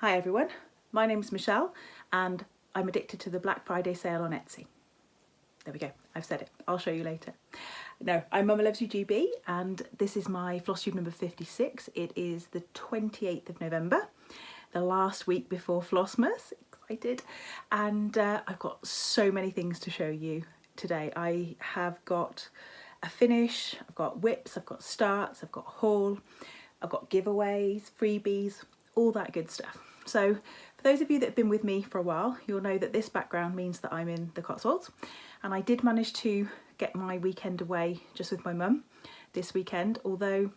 Hi everyone, my name's Michelle and I'm addicted to the Black Friday sale on Etsy. There we go, I've said it, I'll show you later. No, I'm Mama Loves You GB and this is my FlossTube number 56. It is the 28th of November, the last week before Flossmas, excited. And I've got so many things to show you today. I have got a finish, I've got whips, I've got starts, I've got haul, I've got giveaways, freebies, all that good stuff. So for those of you that have been with me for a while, you'll know that this background means that I'm in the Cotswolds, and I did manage to get my weekend away just with my mum this weekend, although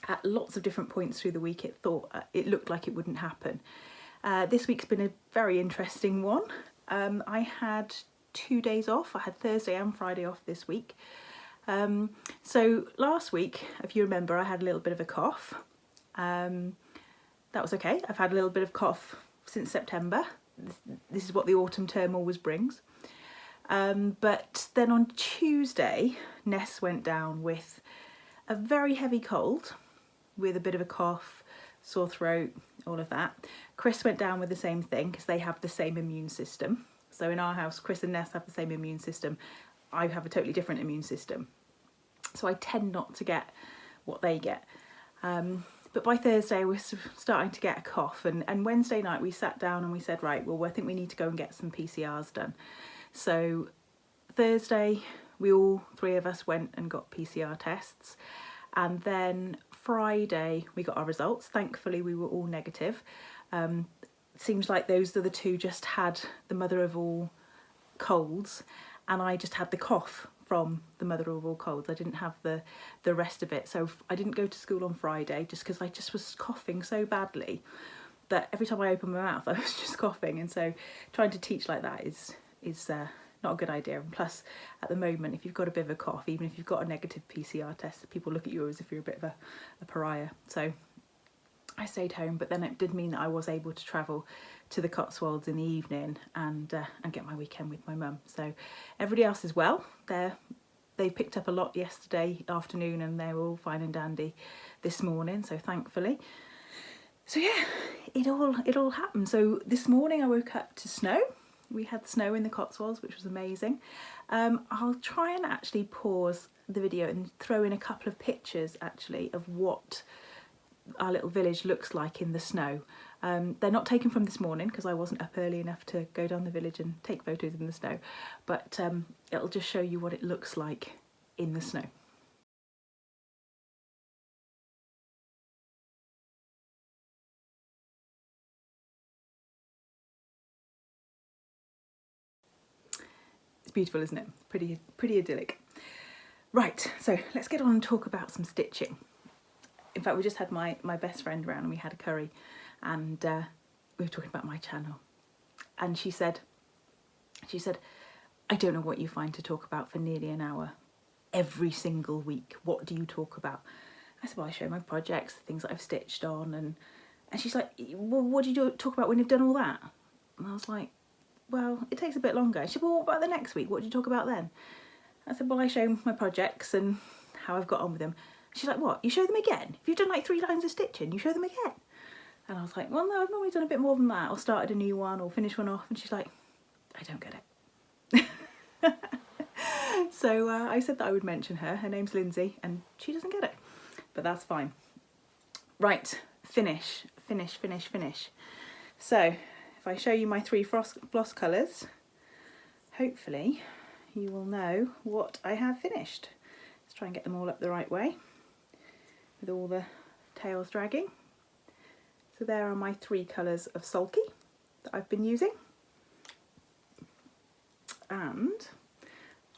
at lots of different points through the week it looked like it wouldn't happen. This week's been a very interesting one. I had 2 days off. I had Thursday and Friday off this week. So last week, if you remember, I had a little bit of a cough. That was okay. I've had a little bit of cough since September. This is what the autumn term always brings. But then on Tuesday, Ness went down with a very heavy cold, with a bit of a cough, sore throat, all of that. Chris went down with the same thing because they have the same immune system. So in our house, Chris and Ness have the same immune system. I have a totally different immune system. So I tend not to get what they get. But by Thursday, we're starting to get a cough. And Wednesday night, we sat down and we said, right, well, I think we need to go and get some PCRs done. So Thursday, all three of us went and got PCR tests. And then Friday, we got our results. Thankfully, we were all negative. Seems like those are the two just had the mother of all colds. And I just had the cough from the mother of all colds. I didn't have the rest of it. So I didn't go to school on Friday just because I just was coughing so badly that every time I opened my mouth I was just coughing, and so trying to teach like that is not a good idea. And plus at the moment, if you've got a bit of a cough, even if you've got a negative PCR test, people look at you as if you're a bit of a pariah. So I stayed home, but then it did mean that I was able to travel to the Cotswolds in the evening and get my weekend with my mum. So everybody else is well. They picked up a lot yesterday afternoon and they were all fine and dandy this morning, so thankfully. So yeah, it all happened. So this morning I woke up to snow. We had snow in the Cotswolds, which was amazing. I'll try and actually pause the video and throw in a couple of pictures actually of what our little village looks like in the snow. They're not taken from this morning because I wasn't up early enough to go down the village and take photos in the snow, but it'll just show you what it looks like in the snow. It's beautiful, isn't it? Pretty idyllic. Right, so let's get on and talk about some stitching. In fact, we just had my best friend around and we had a curry, and we were talking about my channel, and she said, I don't know what you find to talk about for nearly an hour every single week. What do you talk about? I said, well, I show my projects, the things that I've stitched on, and she's like, well, what do you talk about when you've done all that? And I was like, well, it takes a bit longer. She said, well, what about the next week? What do you talk about then? I said, well, I show my projects and how I've got on with them. She's like, what? You show them again? If you've done like 3 lines of stitching, you show them again? And I was like, well, no, I've normally done a bit more than that, or started a new one or finished one off. And she's like, I don't get it. So I said that I would mention her. Her name's Lyndsey and she doesn't get it, but that's fine. Right, finish. So if I show you my 3 floss colours, hopefully you will know what I have finished. Let's try and get them all up the right way with all the tails dragging. So there are my 3 colours of sulky that I've been using. And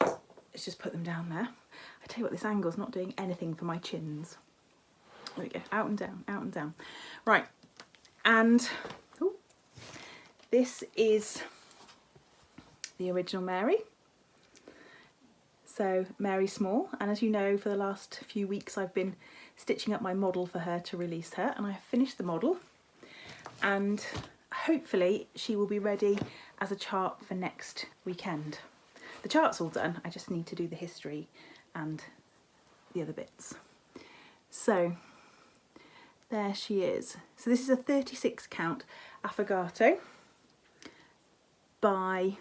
let's just put them down there. I tell you what, this angle's not doing anything for my chins. There we go, out and down, out and down. Right, and ooh, this is the original Mary. So Mary Small, and as you know, for the last few weeks I've been stitching up my model for her to release her, and I have finished the model, and hopefully she will be ready as a chart for next weekend. The chart's all done, I just need to do the history and the other bits. So there she is. So this is a 36 count affogato by,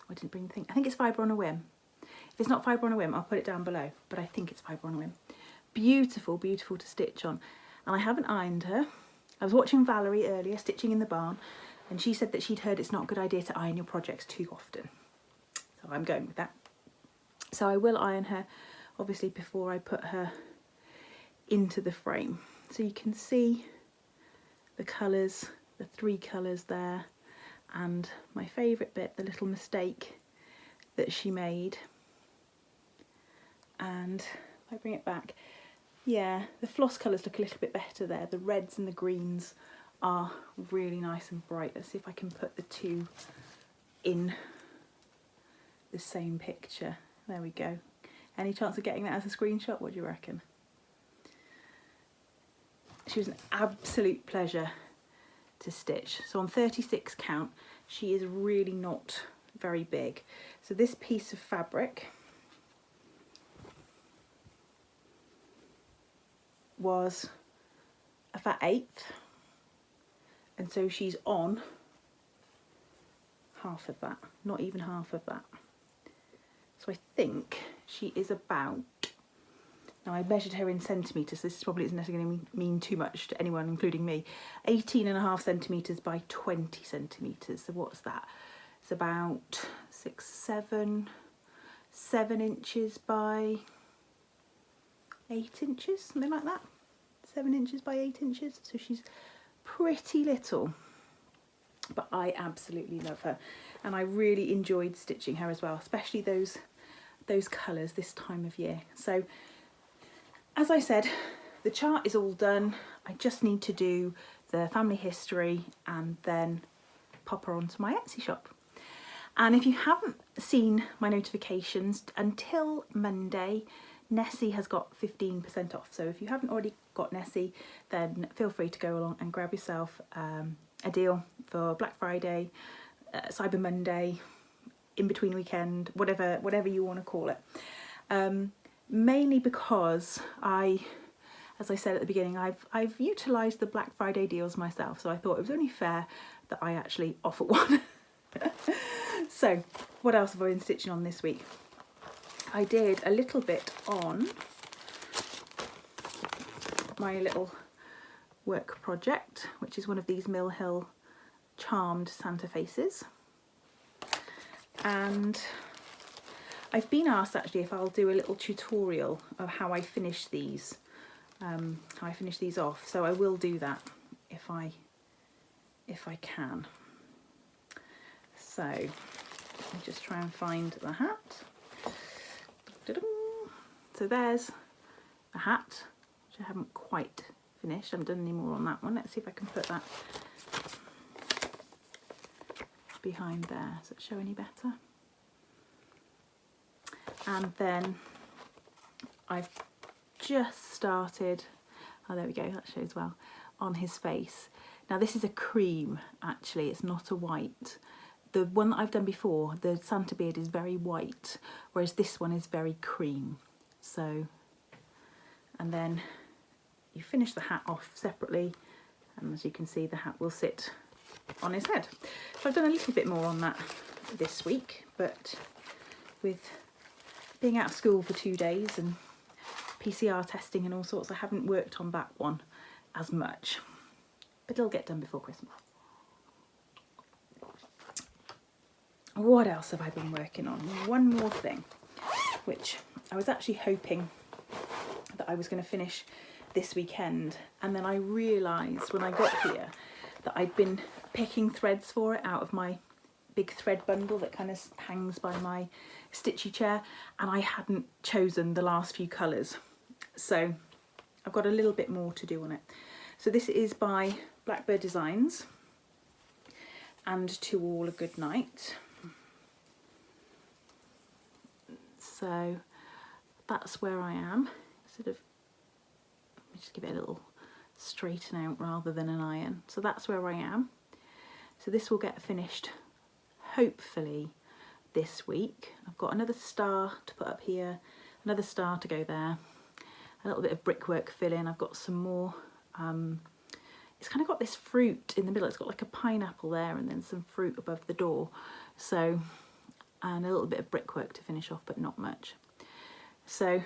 I didn't bring the thing, I think it's Fibre on a Whim. If it's not Fibre on a Whim, I'll put it down below, but I think it's Fibre on a Whim. Beautiful, beautiful to stitch on. And I haven't ironed her. I was watching Valerie earlier, stitching in the barn, and she said that she'd heard it's not a good idea to iron your projects too often. So I'm going with that. So I will iron her, obviously, before I put her into the frame. So you can see the colours, the 3 colours there, and my favourite bit, the little mistake that she made. And if I bring it back, yeah, the floss colours look a little bit better there. The reds and the greens are really nice and bright. Let's see if I can put the 2 in the same picture. There we go. Any chance of getting that as a screenshot? What do you reckon? She was an absolute pleasure to stitch. So on 36 count, she is really not very big. So this piece of fabric was a fat 1/8, and so she's on half of that, not even half of that. So I think she is about, now I measured her in centimetres, so this probably isn't necessarily going to mean too much to anyone, including me, 18.5 centimetres by 20 centimetres. So what's that? It's about 7 inches by 8 inches, something like that. 7 inches by 8 inches. So she's pretty little, but I absolutely love her, and I really enjoyed stitching her as well, especially those colours this time of year. So as I said, the chart is all done. I just need to do the family history and then pop her onto my Etsy shop. And if you haven't seen my notifications, until Monday, Nessie has got 15% off. So if you haven't already got Nessie, then feel free to go along and grab yourself a deal for Black Friday, Cyber Monday, in between weekend, whatever you want to call it. Mainly because as I said at the beginning, I've utilised the Black Friday deals myself, so I thought it was only fair that I actually offer one. So what else have I been stitching on this week? I did a little bit on my little work project, which is one of these Mill Hill charmed Santa faces, and I've been asked actually if I'll do a little tutorial of how I finish these, off. So I will do that if I can. So let me just try and find the hat. So there's the hat, which I haven't quite finished. I haven't done any more on that one. Let's see if I can put that behind there. Does it show any better? And then I've just started, oh there we go, that shows well, on his face. Now this is a cream actually, it's not a white. The one that I've done before, the Santa beard, is very white, whereas this one is very cream. So, and then you finish the hat off separately, and as you can see the hat will sit on his head. So I've done a little bit more on that this week, but with being out of school for 2 days and PCR testing and all sorts, I haven't worked on that one as much, but it'll get done before Christmas. What else have I been working on? One more thing, which I was actually hoping that I was going to finish this weekend, and then I realised when I got here that I'd been picking threads for it out of my big thread bundle that kind of hangs by my stitchy chair, and I hadn't chosen the last few colours, so I've got a little bit more to do on it. So this is by Blackbird Designs and To All a Good Night. So that's where I am. Sort of, let me just give it a little straighten out rather than an iron. So that's where I am. So this will get finished hopefully this week. I've got another star to put up here, another star to go there, a little bit of brickwork fill in. I've got some more It's kind of got this fruit in the middle. It's got like a pineapple there and then some fruit above the door. So, and a little bit of brickwork to finish off, but not much. So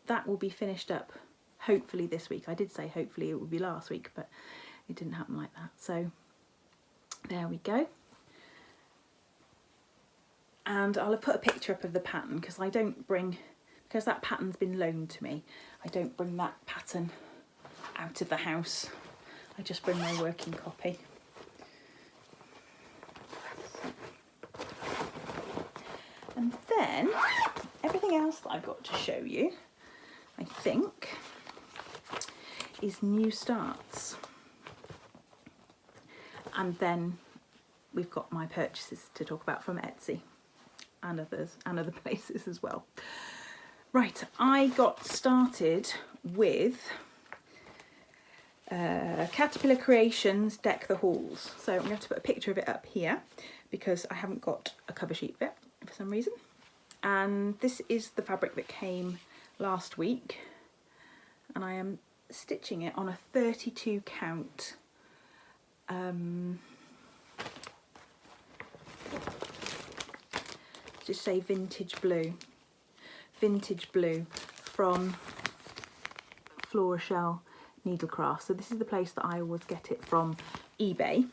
that will be finished up hopefully this week. I did say hopefully it would be last week, but it didn't happen like that. So there we go. And I'll have put a picture up of the pattern because I don't bring, because that pattern's been loaned to me, I don't bring that pattern out of the house. I just bring my working copy. And then everything else that I've got to show you, I think, is new starts. And then we've got my purchases to talk about from Etsy and others and other places as well. Right, I got started with Caterpillar Creations Deck the Halls. So I'm going to have to put a picture of it up here because I haven't got a cover sheet of it for some reason. And this is the fabric that came last week, and I am stitching it on a 32 count just say vintage blue from Florashell Needlecraft. So this is the place that I always get it from, eBay.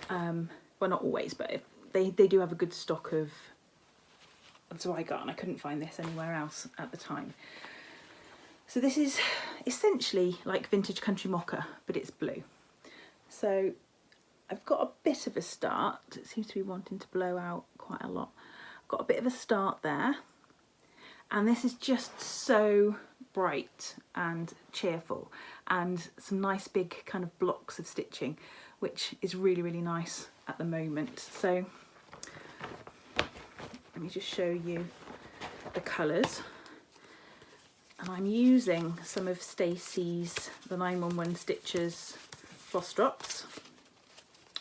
Well, not always, but they do have a good stock of Zweigart, and I couldn't find this anywhere else at the time. So this is essentially like vintage country mocha, but it's blue. So I've got a bit of a start. It seems to be wanting to blow out quite a lot. I've got a bit of a start there, and this is just so bright and cheerful, and some nice big kind of blocks of stitching, which is really, really nice at the moment. So let me just show you the colours. And I'm using some of Stacey's, the 911 Stitchers floss drops,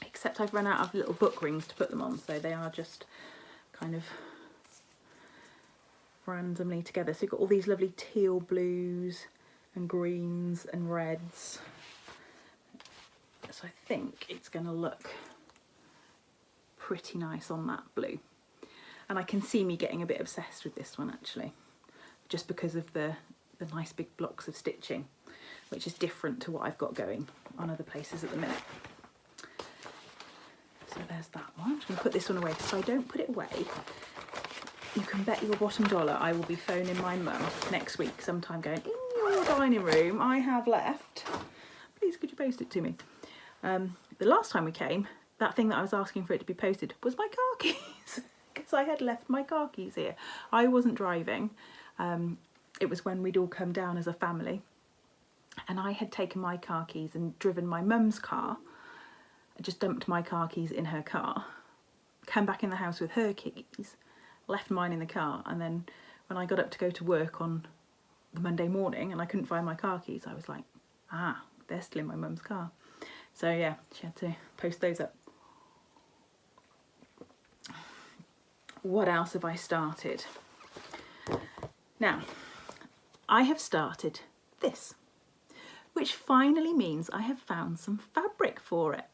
except I've run out of little book rings to put them on, so they are just kind of randomly together. So you've got all these lovely teal blues and greens and reds. So I think it's going to look pretty nice on that blue. And I can see me getting a bit obsessed with this one actually, just because of the nice big blocks of stitching, which is different to what I've got going on other places at the minute. So there's that one. I'm just going to put this one away, because if I don't put it away, you can bet your bottom dollar I will be phoning my mum next week sometime going, in your dining room I have left, please could you post it to me. The last time we came, that thing that I was asking for it to be posted was my car keys. Because I had left my car keys here. I wasn't driving. It was when we'd all come down as a family, and I had taken my car keys and driven my mum's car, just dumped my car keys in her car, come back in the house with her keys, left mine in the car, and then when I got up to go to work on the Monday morning and I couldn't find my car keys, I was like, ah, they're still in my mum's car. So yeah, she had to post those up. What else have I started? Now, I have started this, which finally means I have found some fabric for it.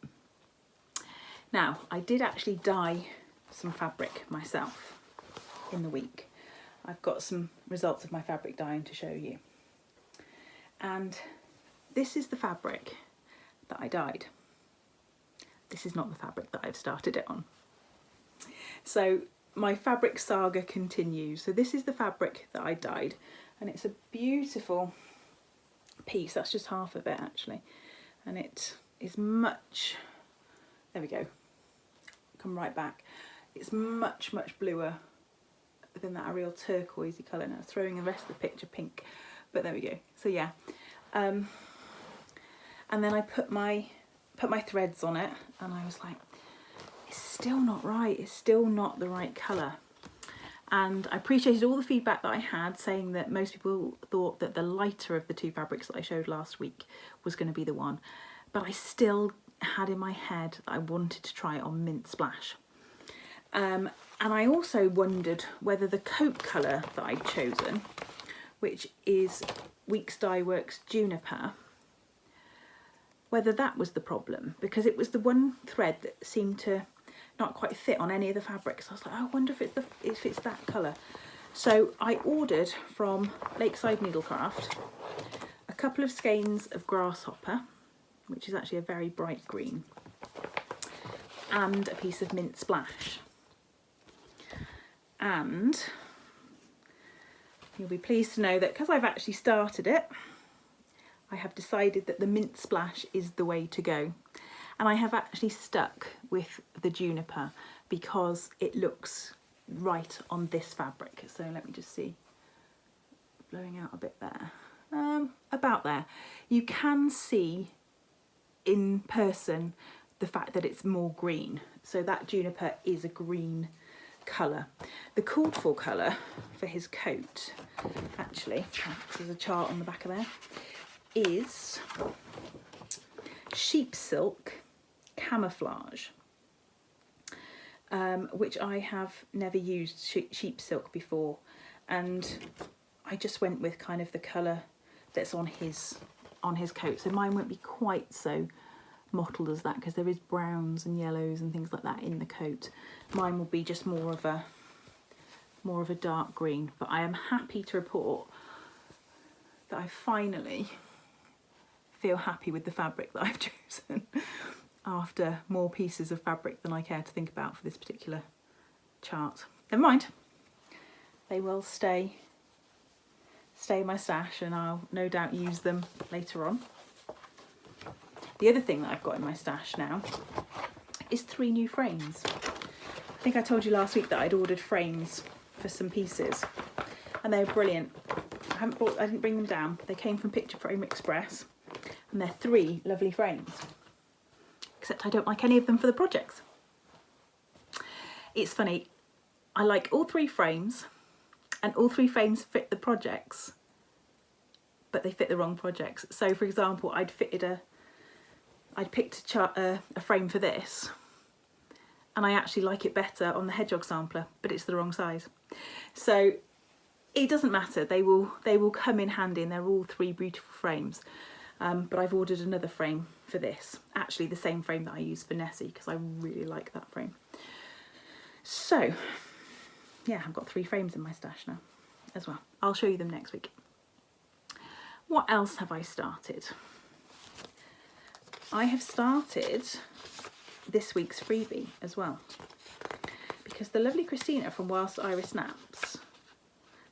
Now, I did actually dye some fabric myself in the week. I've got some results of my fabric dyeing to show you. And this is the fabric that I dyed. This is not the fabric that I've started it on. So my fabric saga continues. So this is the fabric that I dyed, and it's a beautiful piece. That's just half of it actually, and it is much, there we go, come right back. It's much bluer than that real turquoisey colour. Now throwing the rest of the picture pink, but there we go. So yeah, and then I put my threads on it, and I was like, it's still not right, it's still not the right colour. And I appreciated all the feedback that I had, saying that most people thought that the lighter of the two fabrics that I showed last week was going to be the one, but I still had in my head that I wanted to try it on Mint Splash. And I also wondered whether the coat colour that I'd chosen, which is Weeks Dye Works Juniper, whether that was the problem, because it was the one thread that seemed to not quite fit on any of the fabrics. I was like, oh, I wonder if it's that colour. So I ordered from Lakeside Needlecraft a couple of skeins of Grasshopper, which is actually a very bright green, and a piece of Mint Splash. And you'll be pleased to know that because I've actually started it, I have decided that the Mint Splash is the way to go. And I have actually stuck with the Juniper because it looks right on this fabric. So let me just see, blowing out a bit there, about there. You can see in person the fact that it's more green. So that Juniper is a green colour. The called for colour for his coat, actually, there's a chart on the back of there, is sheep silk camouflage, which I have never used sheep silk before, and I just went with kind of the colour that's on his coat. So mine won't be quite so mottled as that, because there is browns and yellows and things like that in the coat. Mine will be just more of a dark green. But I am happy to report that I finally feel happy with the fabric that I've chosen after more pieces of fabric than I care to think about for this particular chart. Never mind, they will stay in my stash, and I'll no doubt use them later on. The other thing that I've got in my stash now is 3 new frames. I think I told you last week that I'd ordered frames for some pieces, and they're brilliant. I didn't bring them down. They came from Picture Frame Express, and they're 3 lovely frames. Except I don't like any of them for the projects. It's funny, I like all 3 frames, and all 3 frames fit the projects, but they fit the wrong projects. So for example, I'd picked a frame for this, and I actually like it better on the hedgehog sampler, but it's the wrong size. So it doesn't matter, they will come in handy, and they're all 3 beautiful frames. But I've ordered another frame for this, actually the same frame that I use for Nessie, because I really like that frame. So yeah, I've got 3 frames in my stash now as well. I'll show you them next week. What else have I started? I have started this week's freebie as well, because the lovely Christina from Whilst Iris Naps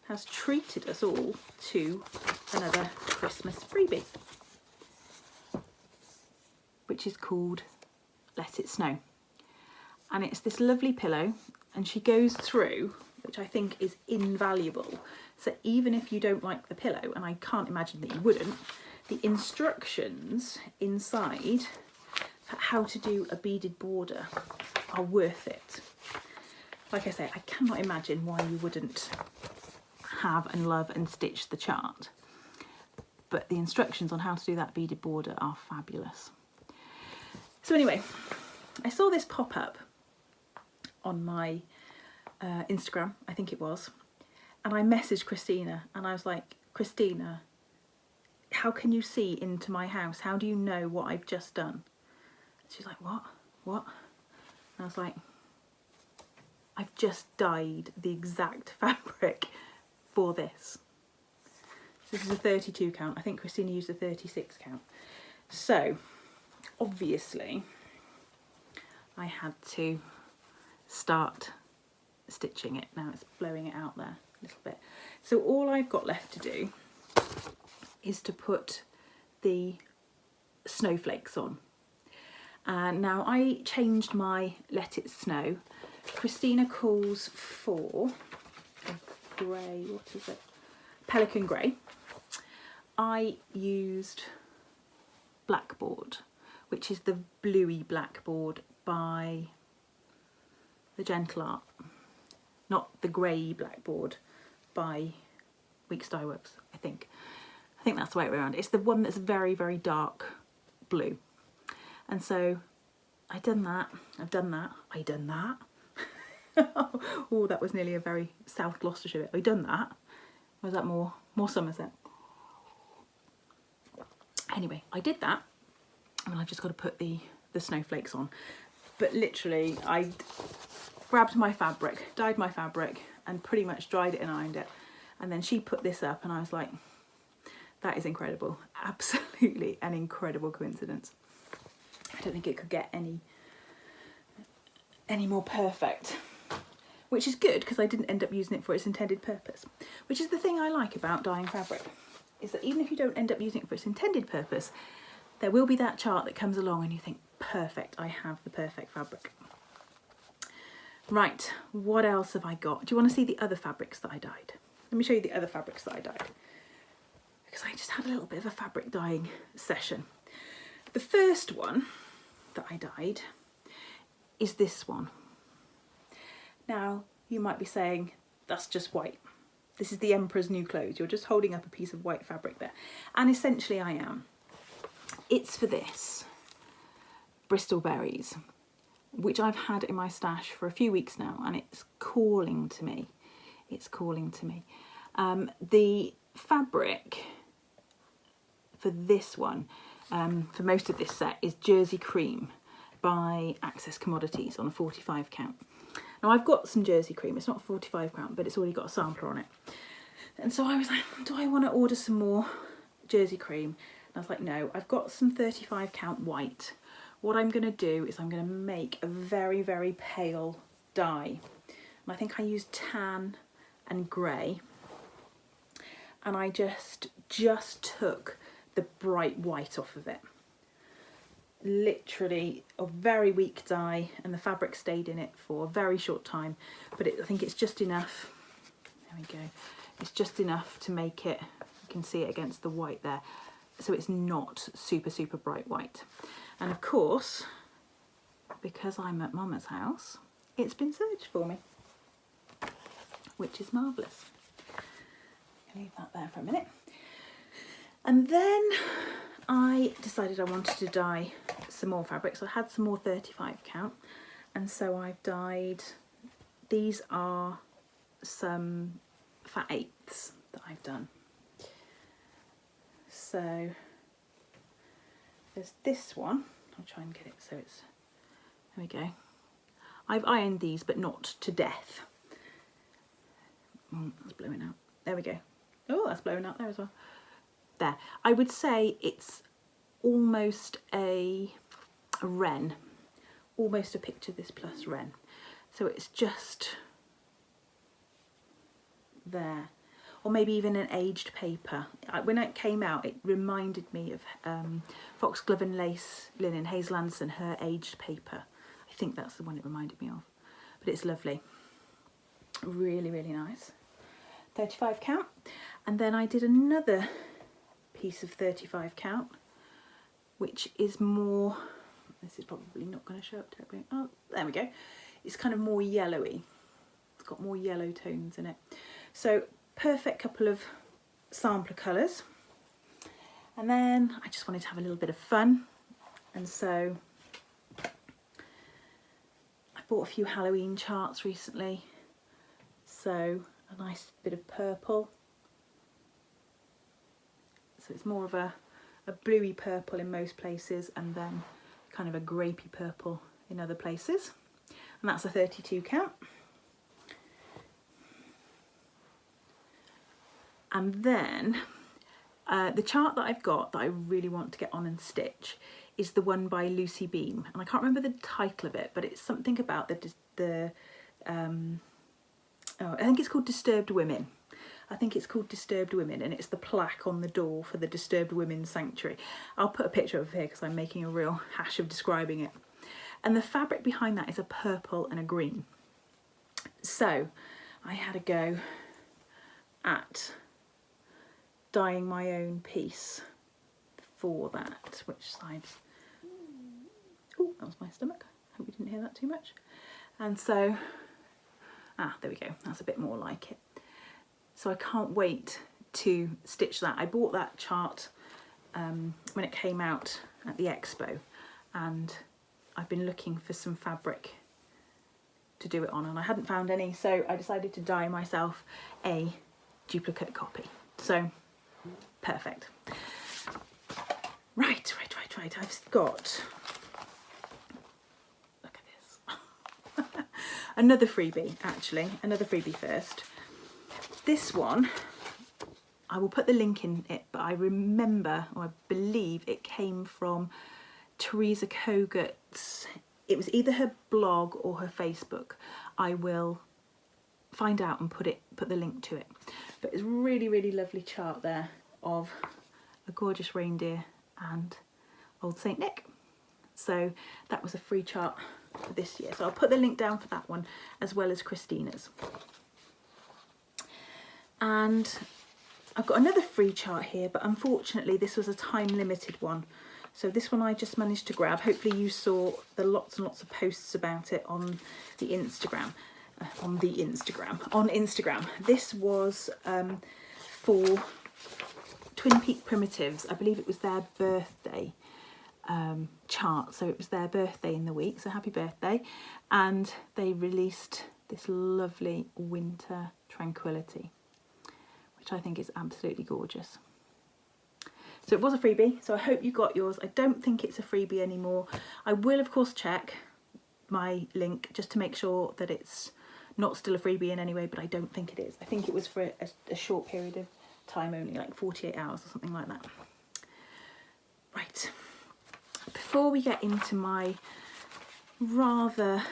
has treated us all to another Christmas freebie, which is called Let It Snow. And it's this lovely pillow, and she goes through, which I think is invaluable. So even if you don't like the pillow, and I can't imagine that you wouldn't, the instructions inside for how to do a beaded border are worth it. Like I say, I cannot imagine why you wouldn't have and love and stitch the chart. But the instructions on how to do that beaded border are fabulous. So anyway, I saw this pop up on my Instagram, I think it was, and I messaged Christina, and I was like, Christina, how can you see into my house? How do you know what I've just done? She's like, what? And I was like, I've just dyed the exact fabric for this. This is a 32 count. I think Christina used a 36 count. So obviously I had to start stitching it. Now it's blowing it out there a little bit. So all I've got left to do is to put the snowflakes on. And now I changed my Let It Snow. Christina calls for a grey, what is it? Pelican grey. I used Blackboard, which is the bluey Blackboard by the Gentle Art, not the grey Blackboard by Weeks Dye Works, I think that's the way around. It's the one that's very, very dark blue. And so I've done that. Oh, that was nearly a very South Gloucestershire bit. I've done that. Or was that more Somerset? Anyway, I did that. and I've just got to put the snowflakes on. But literally, I grabbed my fabric, dyed my fabric, and pretty much dried it and ironed it. And then she put this up, and I was like, that is incredible. Absolutely an incredible coincidence. I don't think it could get any more perfect. Which is good, because I didn't end up using it for its intended purpose. Which is the thing I like about dyeing fabric, is that even if you don't end up using it for its intended purpose, there will be that chart that comes along and you think, perfect, I have the perfect fabric. Right, what else have I got? Do you want to see the other fabrics that I dyed? Let me show you the other fabrics that I dyed, because I just had a little bit of a fabric dyeing session. The first one that I dyed is this one. Now, you might be saying, that's just white. This is the Emperor's New Clothes. You're just holding up a piece of white fabric there. And essentially I am. It's for this, Bristol Berries, which I've had in my stash for a few weeks now, and it's calling to me. It's calling to me. The fabric for this one, for most of this set, is Jersey Cream by Access Commodities on a 45 count. Now I've got some Jersey Cream, it's not 45 count, but it's already got a sampler on it. And so I was like, do I want to order some more Jersey Cream? And I was like, no, I've got some 35 count white. What I'm going to do is I'm going to make a very, very pale dye. And I think I used tan and grey. And I just took the bright white off of it. Literally a very weak dye, and the fabric stayed in it for a very short time, but I think it's just enough. There we go. It's just enough to make it, you can see it against the white there, so it's not super bright white. And of course, because I'm at Mama's house, it's been serged for me, which is marvellous. Leave that there for a minute. And then I decided I wanted to dye some more fabric, so I had some more 35 count, and so I've dyed, these are some fat 8s that I've done. So there's this one, I'll try and get it so it's, there we go. I've ironed these, but not to death. That's blowing out, there we go. Oh, that's blowing out there as well. There, I would say it's almost a wren, almost a Picture This Plus wren. So it's just there, or maybe even an aged paper. When it came out, it reminded me of Foxglove and Lace Linen, Hazel Anderson, her aged paper. I think that's the one it reminded me of, but it's lovely, really nice. 35 count, and then I did another piece of 35 count, which is more, this is probably not going to show up terribly. Oh, there we go. It's kind of more yellowy. It's got more yellow tones in it. So perfect couple of sampler colours. And then I just wanted to have a little bit of fun. And so I bought a few Halloween charts recently. So a nice bit of purple. So it's more of a bluey purple in most places, and then kind of a grapey purple in other places. And that's a 32 count. And then the chart that I've got that I really want to get on and stitch is the one by Lucy Beam, and I can't remember the title of it, but it's something about I think it's called Disturbed Women. I think it's called Disturbed Women, and it's the plaque on the door for the Disturbed Women's Sanctuary. I'll put a picture of it here because I'm making a real hash of describing it. And the fabric behind that is a purple and a green. So I had a go at dyeing my own piece for that. Which sides? Oh, that was my stomach. Hope you didn't hear that too much. And so, there we go. That's a bit more like it. So I can't wait to stitch that. I bought that chart when it came out at the expo, and I've been looking for some fabric to do it on, and I hadn't found any, so I decided to dye myself a duplicate copy. So perfect. Right. right, I've got, look at this, another freebie actually, another freebie first. This one, I will put the link in it, but I remember, or I believe it came from Teresa Kogut's, it was either her blog or her Facebook. I will find out and put the link to it. But it's really, really lovely chart there of a gorgeous reindeer and old Saint Nick. So that was a free chart for this year. So I'll put the link down for that one as well as Christina's. And I've got another free chart here, but unfortunately this was a time limited one. So this one I just managed to grab. Hopefully you saw the lots and lots of posts about it on the Instagram. On Instagram. This was for Twin Peak Primitives. I believe it was their birthday chart. So it was their birthday in the week. So happy birthday. And they released this lovely winter tranquility, which I think is absolutely gorgeous. So it was a freebie, so I hope you got yours. I don't think it's a freebie anymore. I will of course check my link just to make sure that it's not still a freebie in any way, but I don't think it is. I think it was for a short period of time only, like 48 hours or something like that. Right, before we get into my rather,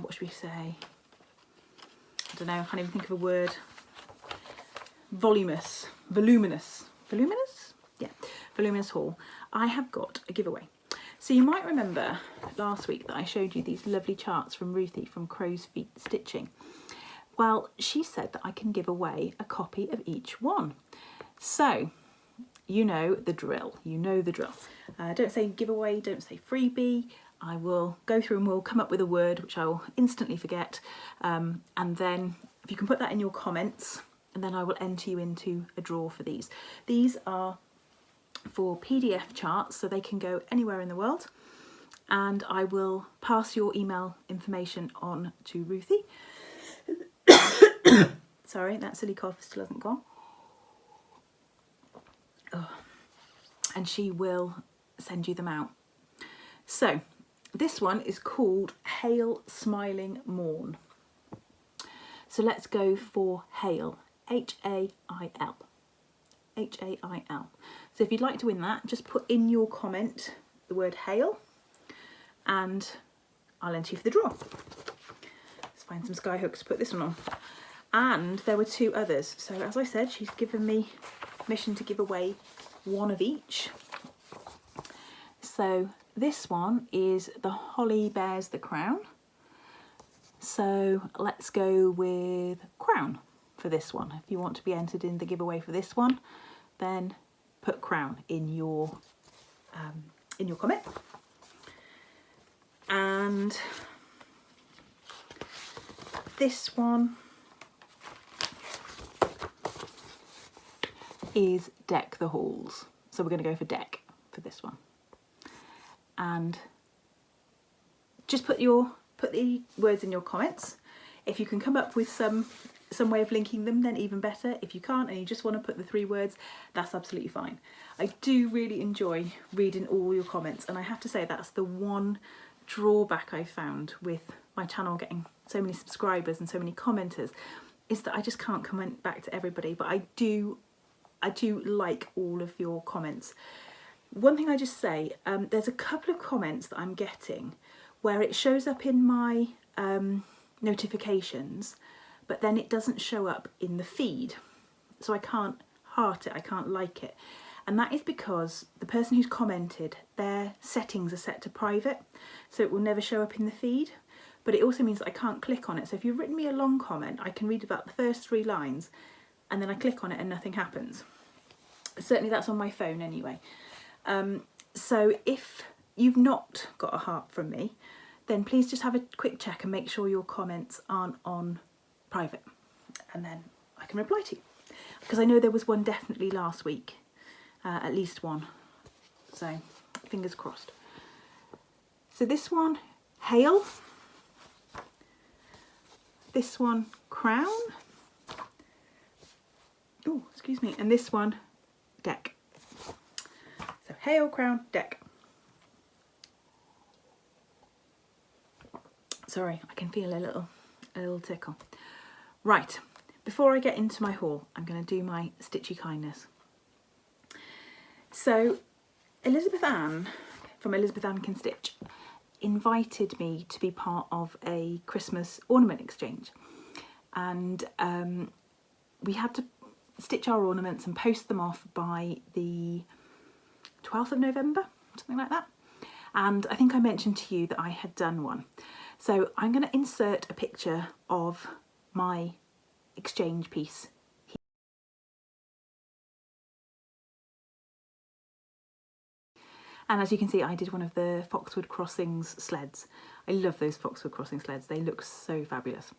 what should we say? I don't know, I can't even think of a word. Voluminous haul. I have got a giveaway. So you might remember last week that I showed you these lovely charts from Ruthie from Crow's Feet Stitching. Well, she said that I can give away a copy of each one. So you know the drill. Don't say giveaway, don't say freebie. I will go through and we'll come up with a word which I will instantly forget. And then if you can put that in your comments, and then I will enter you into a draw for these. These are for PDF charts, so they can go anywhere in the world. And I will pass your email information on to Ruthie. Sorry, that silly cough still hasn't gone. Oh. And she will send you them out. So this one is called Hail Smiling Morn. So let's go for Hail. H-A-I-L. H-A-I-L. So if you'd like to win that, just put in your comment the word hail and I'll enter you for the draw. Let's find some sky hooks to put this one on. And there were two others. So as I said, she's given me permission to give away one of each. So this one is The Holly Bears the Crown. So let's go with crown for this one. If you want to be entered in the giveaway for this one, then put crown in your comment. And this one is Deck the Halls. So we're going to go for deck for this one. And just put the words in your comments. If you can come up with some way of linking them, then even better. If you can't and you just want to put the 3 words, that's absolutely fine. I do really enjoy reading all your comments, and I have to say that's the one drawback I found with my channel getting so many subscribers and so many commenters, is that I just can't comment back to everybody, but I do like all of your comments. One thing I just say, there's a couple of comments that I'm getting where it shows up in my notifications, but then it doesn't show up in the feed. So I can't heart it, I can't like it. And that is because the person who's commented, their settings are set to private, so it will never show up in the feed. But it also means that I can't click on it. So if you've written me a long comment, I can read about the first 3 lines and then I click on it and nothing happens. Certainly that's on my phone anyway. So if you've not got a heart from me, then please just have a quick check and make sure your comments aren't on private, and then I can reply to you. Because I know there was one definitely last week, at least one. So fingers crossed. So this one, hail. This one, crown. Oh, excuse me. And this one, deck. Hail Crown deck. Sorry, I can feel a little tickle. Right, before I get into my haul, I'm going to do my stitchy kindness. So Elizabeth Ann from Elizabeth Ann Can Stitch invited me to be part of a Christmas ornament exchange, and we had to stitch our ornaments and post them off by the 12th of November, something like that. And I think I mentioned to you that I had done one. So I'm going to insert a picture of my exchange piece here. And as you can see, I did one of the Foxwood Crossings sleds. I love those Foxwood Crossing sleds. They look so fabulous.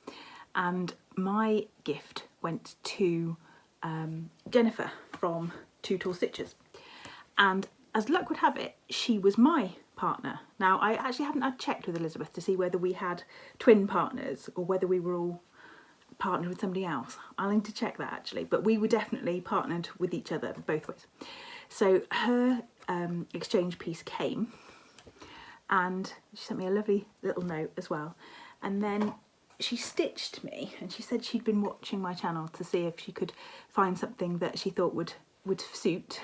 And my gift went to Jennifer from Two Tall Stitchers. And as luck would have it, she was my partner. Now, I actually hadn't checked with Elizabeth to see whether we had twin partners or whether we were all partnered with somebody else. I'll need to check that actually, but we were definitely partnered with each other both ways. So her exchange piece came, and she sent me a lovely little note as well. And then she stitched me, and she said she'd been watching my channel to see if she could find something that she thought would suit,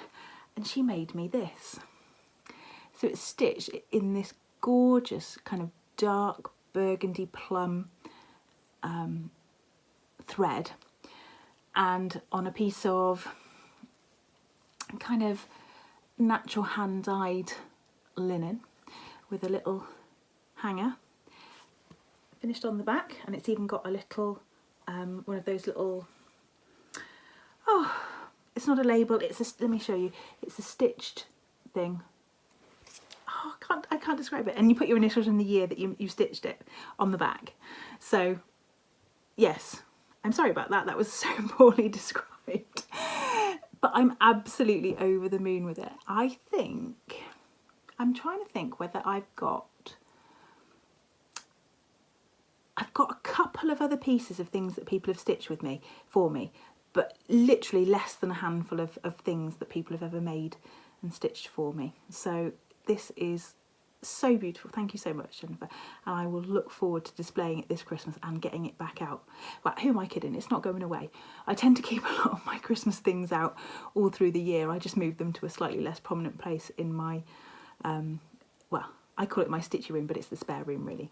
and she made me this. So it's stitched in this gorgeous kind of dark burgundy plum thread, and on a piece of kind of natural hand-dyed linen with a little hanger finished on the back, and it's even got a little one of those little, oh, it's not a label, it's a, let me show you, it's a stitched thing. Oh, I can't describe it. And you put your initials in the year that you stitched it on the back. So yes, I'm sorry about that, that was so poorly described. But I'm absolutely over the moon with it. I'm trying to think whether I've got a couple of other pieces of things that people have stitched with me, for me, but literally less than a handful of things that people have ever made and stitched for me. So this is so beautiful. Thank you so much, Jennifer. And I will look forward to displaying it this Christmas and getting it back out. Well, who am I kidding? It's not going away. I tend to keep a lot of my Christmas things out all through the year. I just move them to a slightly less prominent place in my, well, I call it my stitchy room, but it's the spare room really.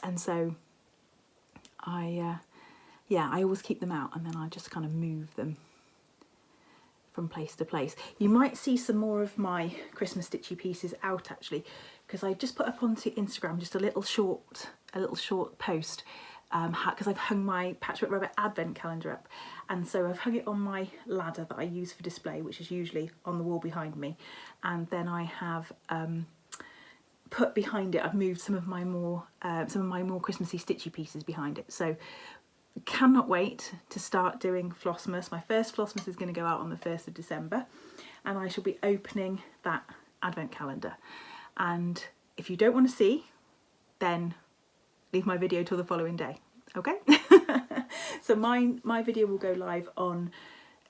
And so yeah, I always keep them out, and then I just kind of move them from place to place. You might see some more of my Christmas stitchy pieces out actually, because I just put up onto Instagram just a little short post, because I've hung my Patchwork Rabbit advent calendar up, and so I've hung it on my ladder that I use for display, which is usually on the wall behind me, and then I have put behind it, I've moved some of my more Christmassy stitchy pieces behind it. So cannot wait to start doing Flossmas. My first Flossmas is going to go out on the 1st of December, and I shall be opening that advent calendar. And if you don't want to see, then leave my video till the following day, okay? So my video will go live on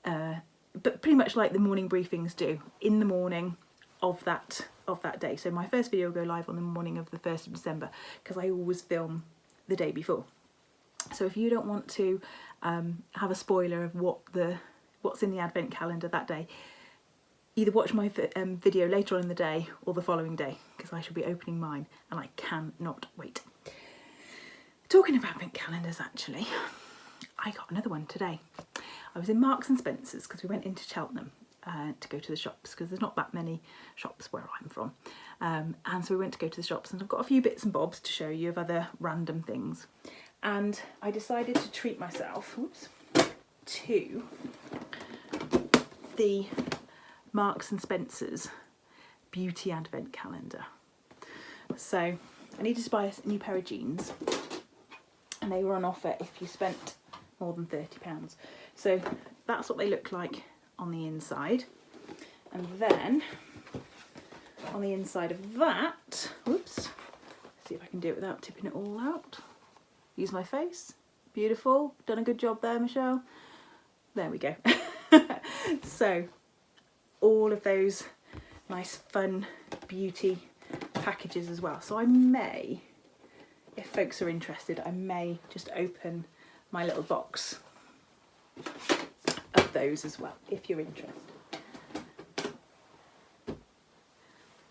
but pretty much like the morning briefings do, in the morning of that day. So my first video will go live on the morning of the 1st of December, because I always film the day before. So if you don't want to have a spoiler of what's in the advent calendar that day, either watch my video later on in the day or the following day, because I shall be opening mine and I cannot wait. Talking of advent calendars, actually, I got another one today. I was in Marks and Spencer's because we went into Cheltenham to go to the shops, because there's not that many shops where I'm from, and so we went to go to the shops, and I've got a few bits and bobs to show you of other random things. And I decided to treat myself, to the Marks and Spencer's Beauty Advent Calendar. So I needed to buy a new pair of jeans, and they were on offer if you spent more than £30. So that's what they look like on the inside. And then on the inside of that, whoops, see if I can do it without tipping it all out. Use my face. Beautiful. Done a good job there, Michelle. There we go. So all of those nice fun beauty packages as well. So I may, if folks are interested, I may just open my little box of those as well, if you're interested.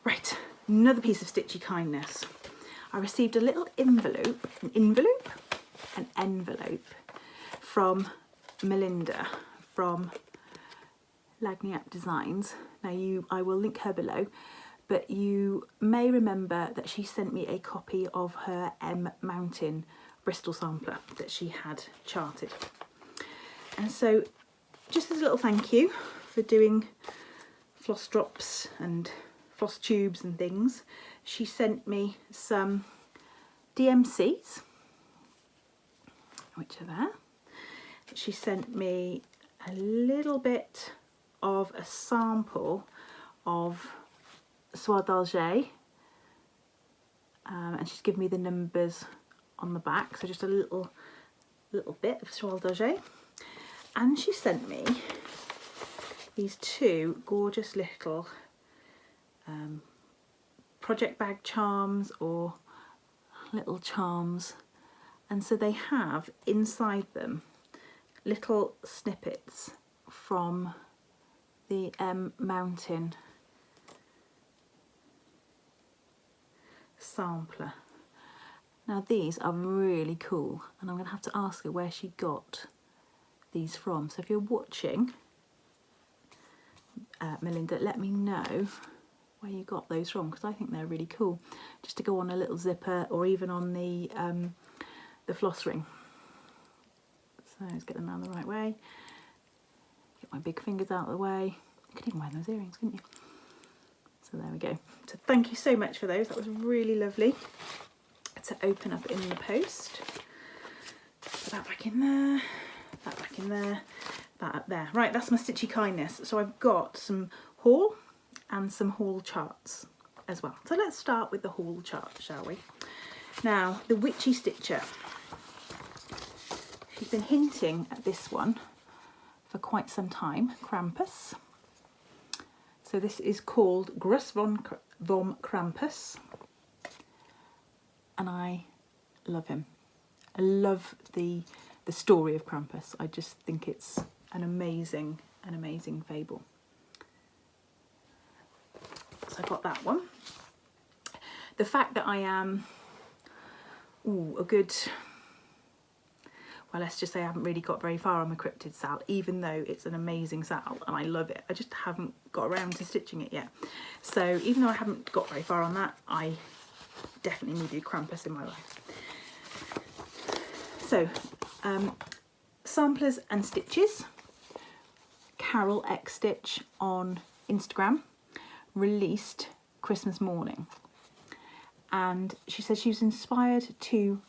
Right, another piece of stitchy kindness. I received a little envelope from Melinda from Lagniappe Designs. Now I will link her below, but you may remember that she sent me a copy of her M Mountain Bristol sampler that she had charted. And so just as a little thank you for doing floss drops and floss tubes and things, she sent me some DMCs, which are there. She sent me a little bit of a sample of Soie d'Alger, and she's given me the numbers on the back, so just a little bit of Soie d'Alger. And she sent me these two gorgeous little project bag charms, or little charms, and so they have inside them little snippets from the M Mountain sampler. Now these are really cool, and I'm going to have to ask her where she got these from. So if you're watching, Melinda, let me know where you got those from, because I think they're really cool, just to go on a little zipper or even on the floss ring. So let's get them around the right way. Get my big fingers out of the way. You could even wear those earrings, couldn't you? So there we go. So thank you so much for those. That was really lovely to open up in the post. Put that back in there. That back in there. That up there. Right, that's my stitchy kindness. So I've got some haul and some haul charts as well. So let's start with the haul chart, shall we? Now, the Witchy Stitcher. She's been hinting at this one for quite some time, Krampus. So this is called Gruss vom Krampus, and I love him. I love the story of Krampus. I just think it's an amazing fable. So I got that one. The fact that I am a good, well, let's just say I haven't really got very far on my cryptid sal, even though it's an amazing sal and I love it. I just haven't got around to stitching it yet. So even though I haven't got very far on that, I definitely needed Krampus in my life. So, samplers and stitches. Carol X Stitch on Instagram released Christmas morning, and she said she was inspired to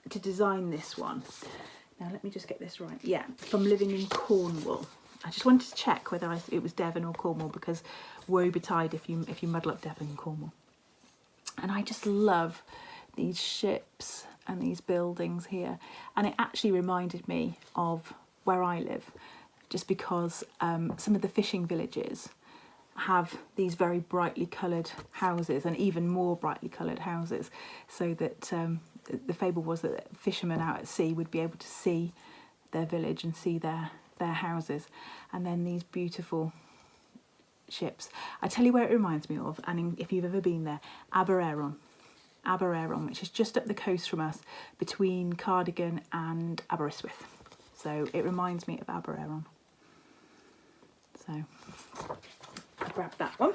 design this one. Now let me just get this right. Yeah, from living in Cornwall. I just wanted to check whether it was Devon or Cornwall, because woe betide if you muddle up Devon and Cornwall. And I just love these ships and these buildings here, and it actually reminded me of where I live, just because some of the fishing villages have these very brightly coloured houses, and even more brightly coloured houses, so that the fable was that fishermen out at sea would be able to see their village and see their houses, and then these beautiful ships. I tell you where it reminds me of, and if you've ever been there, Aberavon, which is just up the coast from us, between Cardigan and Aberystwyth. So it reminds me of Aberavon. So I grabbed that one,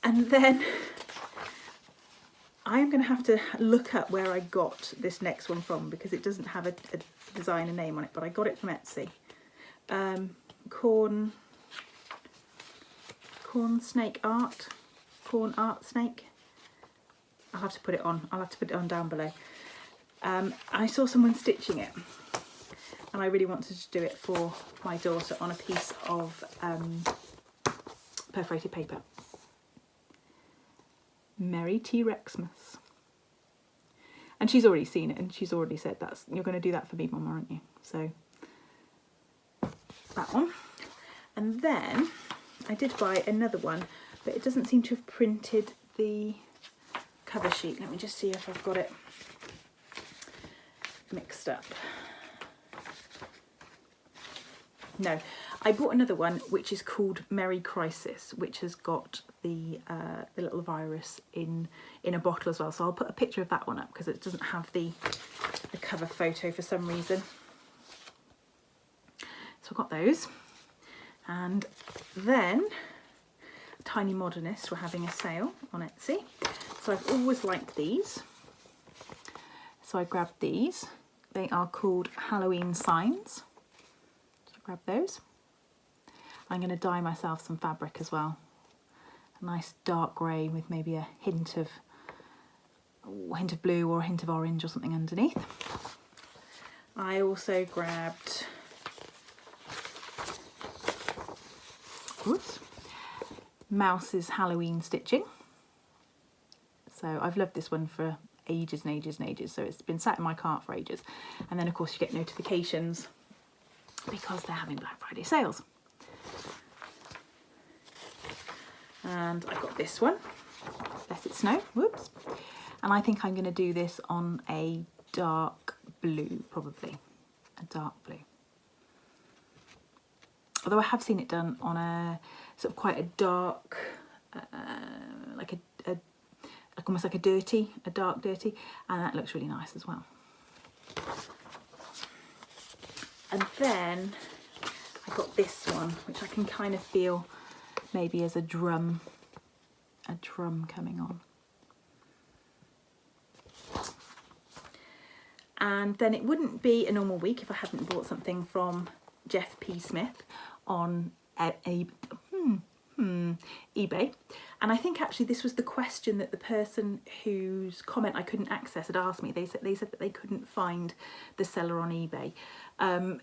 and then I'm going to have to look up where I got this next one from, because it doesn't have a designer name on it, but I got it from Etsy. Corn art snake. I'll have to put it on down below. I saw someone stitching it, and I really wanted to do it for my daughter on a piece of perforated paper. Merry T-Rexmas. And she's already seen it, and she's already said, you're going to do that for me, Mum, aren't you? So that one. And then, I did buy another one, but it doesn't seem to have printed the cover sheet. Let me just see if I've got it mixed up. No, I bought another one which is called Merry Crisis, which has got the little virus in a bottle as well. So I'll put a picture of that one up because it doesn't have the cover photo for some reason. So I've got those. And then Tiny Modernist were having a sale on Etsy. So I've always liked these. So I grabbed these. They are called Halloween Signs. Grab those. I'm going to dye myself some fabric as well. A nice dark grey with maybe a hint of blue or a hint of orange or something underneath. I also grabbed Mouse's Halloween Stitching. So I've loved this one for ages and ages and ages. So it's been sat in my cart for ages. And then of course you get notifications because they're having Black Friday sales. And I got this one, Let It Snow, whoops. And I think I'm going to do this on a dark blue, probably, a dark blue. Although I have seen it done on a sort of quite a dark, like almost like a dark dirty, and that looks really nice as well. And then I got this one, which I can kind of feel maybe as a drum coming on. And then it wouldn't be a normal week if I hadn't bought something from Jeff P. Smith on eBay. And I think actually this was the question that the person whose comment I couldn't access had asked me. They said that they couldn't find the seller on eBay.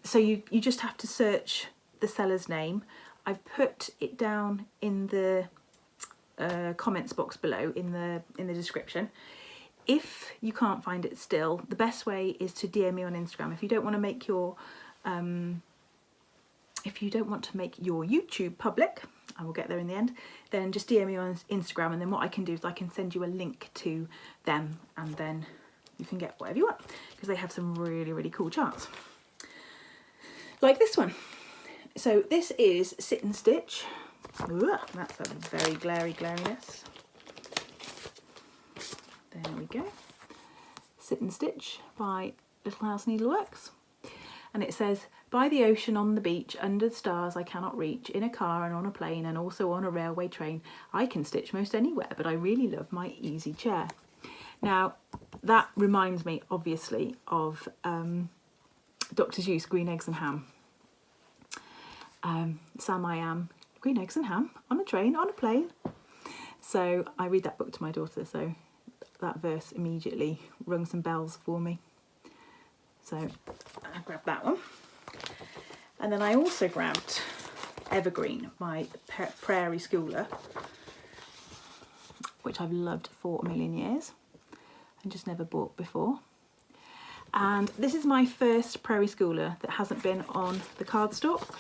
So you just have to search the seller's name. I've put it down in the comments box below in the description. If you can't find it still, the best way is to DM me on Instagram. If you don't want to make your YouTube public, I will get there in the end, then just DM me on Instagram, and then what I can do is I can send you a link to them, and then you can get whatever you want, because they have some really, really cool charts. Like this one. So this is Sit and Stitch. Ooh, that's a very glariness. There we go. Sit and Stitch by Little House Needleworks. And it says, by the ocean, on the beach, under the stars I cannot reach, in a car and on a plane and also on a railway train, I can stitch most anywhere, but I really love my easy chair. Now, that reminds me, obviously, of Dr. Seuss, Green Eggs and Ham. Sam I am, green eggs and ham, on a train, on a plane. So I read that book to my daughter, so that verse immediately rung some bells for me. So I grabbed that one. And then I also grabbed Evergreen, my Prairie Schooler, which I've loved for a million years and just never bought before. And this is my first Prairie Schooler that hasn't been on the cardstock.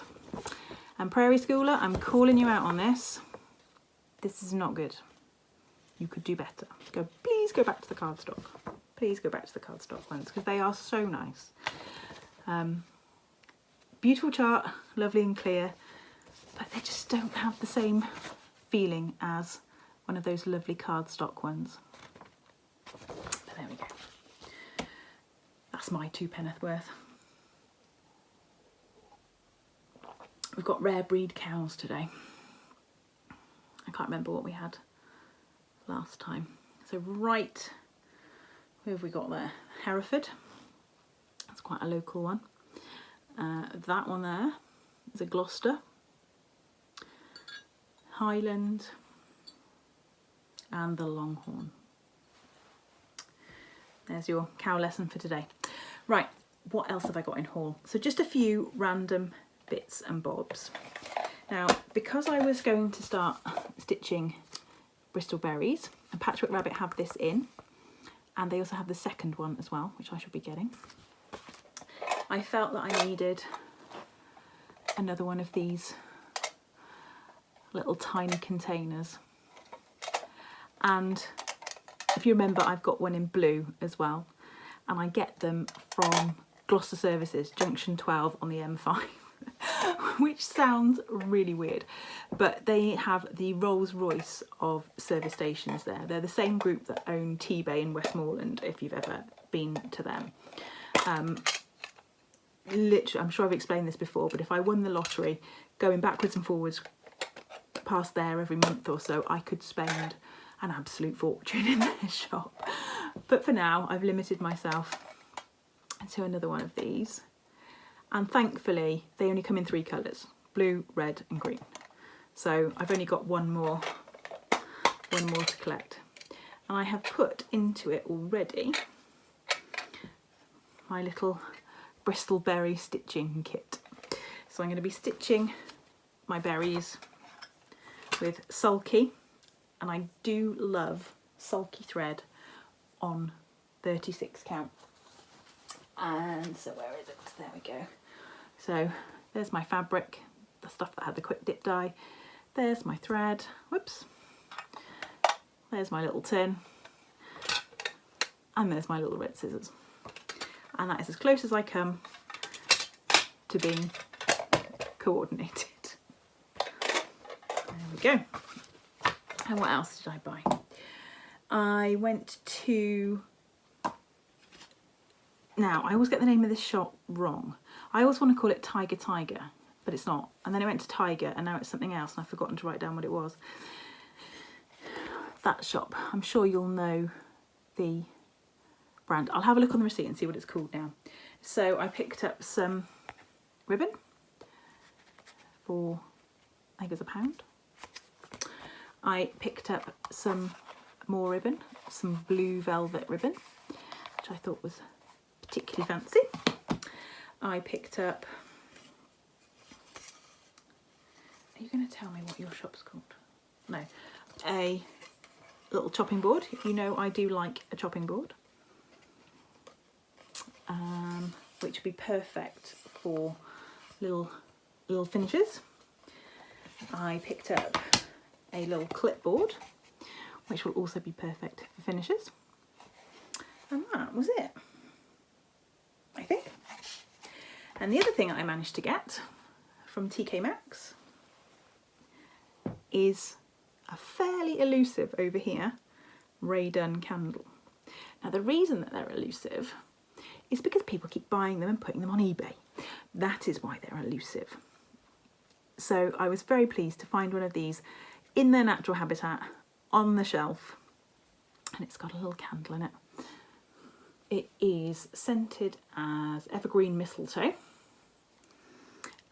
And Prairie Schooler, I'm calling you out on this. This is not good. You could do better. Please go back to the cardstock. Please go back to the cardstock ones, because they are so nice. Beautiful chart, lovely and clear, but they just don't have the same feeling as one of those lovely cardstock ones. But there we go. That's my 2p worth. We've got rare breed cows today. I can't remember what we had last time. So right, who have we got there? Hereford. That's quite a local one. That one there is a Gloucester. Highland. And the Longhorn. There's your cow lesson for today. Right, what else have I got in haul? So just a few random bits and bobs. Now, because I was going to start stitching Bristol Berries, and Patchwork Rabbit have this in, and they also have the second one as well, which I should be getting. I felt that I needed another one of these little tiny containers. And if you remember, I've got one in blue as well, and I get them from Gloucester Services, Junction 12 on the M5, which sounds really weird, but they have the Rolls-Royce of service stations there. They're the same group that own T-Bay in Westmoreland, if you've ever been to them. Literally, I'm sure I've explained this before, but if I won the lottery, going backwards and forwards past there every month or so, I could spend an absolute fortune in their shop. But for now, I've limited myself to another one of these. And thankfully, they only come in 3 colours, blue, red and green. So I've only got one more to collect. And I have put into it already my little Bristol berry stitching kit. So I'm going to be stitching my berries with sulky, and I do love sulky thread on 36 count. And so where is it? There we go. So there's my fabric, the stuff that had the quick dip dye. There's my thread, whoops. There's my little tin. And there's my little red scissors. And that is as close as I come to being coordinated. There we go. And what else did I buy? I went to... Now, I always get the name of this shop wrong. I always want to call it Tiger, but it's not. And then I went to Tiger, and now it's something else, and I've forgotten to write down what it was. That shop. I'm sure you'll know the brand. I'll have a look on the receipt and see what it's called now. So I picked up some ribbon for, I think it was £1. I picked up some more ribbon, some blue velvet ribbon, which I thought was particularly fancy. I picked up, are you going to tell me what your shop's called? No, a little chopping board. You know I do like a chopping board, which would be perfect for little finishes. I picked up a little clipboard, which will also be perfect for finishes. And that was it, I think. And the other thing I managed to get from TK Maxx is a fairly elusive over here Ray Dunn candle. Now the reason that they're elusive is because people keep buying them and putting them on eBay. That is why they're elusive. So I was very pleased to find one of these in their natural habitat on the shelf, and it's got a little candle in it. It is scented as evergreen mistletoe,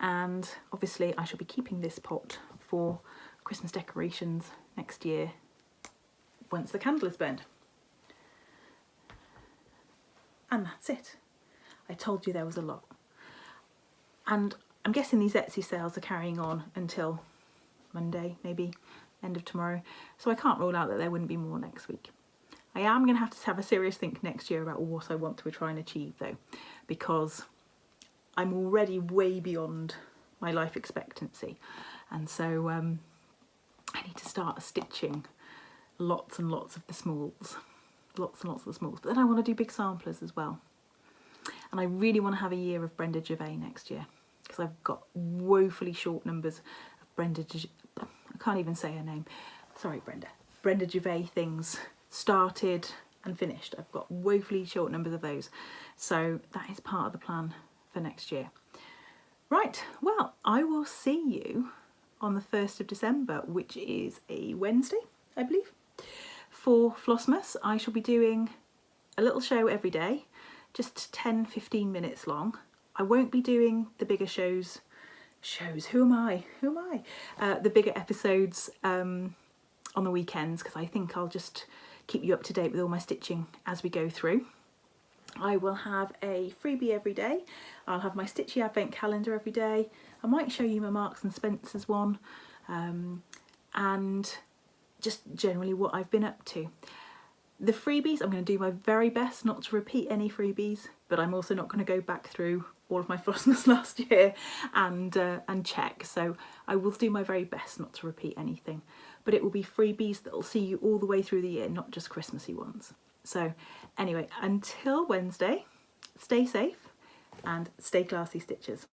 and obviously I shall be keeping this pot for Christmas decorations next year once the candle is burned. And that's it. I told you there was a lot. And I'm guessing these Etsy sales are carrying on until Monday, maybe end of tomorrow. So I can't rule out that there wouldn't be more next week. I am going to have a serious think next year about what I want to try and achieve though, because I'm already way beyond my life expectancy. And so I need to start stitching lots and lots of the smalls. Lots and lots of the smalls. But then I want to do big samplers as well. And I really want to have a year of Brenda Gervais next year, because I've got woefully short numbers of I can't even say her name. Sorry, Brenda Gervais things started and finished. I've got woefully short numbers of those. So that is part of the plan for next year. Right, well, I will see you on the 1st of December, which is a Wednesday, I believe. For Flossmas, I shall be doing a little show every day, just 10-15 minutes long. I won't be doing the bigger shows, who am I? The bigger episodes on the weekends, because I think I'll just keep you up to date with all my stitching as we go through. I will have a freebie every day. I'll have my Stitchy Advent calendar every day. I might show you my Marks and Spencer's one, and just generally what I've been up to. The freebies, I'm going to do my very best not to repeat any freebies, but I'm also not going to go back through all of my Flossmas last year and check. So I will do my very best not to repeat anything, but it will be freebies that will see you all the way through the year, not just Christmassy ones. So anyway, until Wednesday, stay safe and stay classy, Stitchers.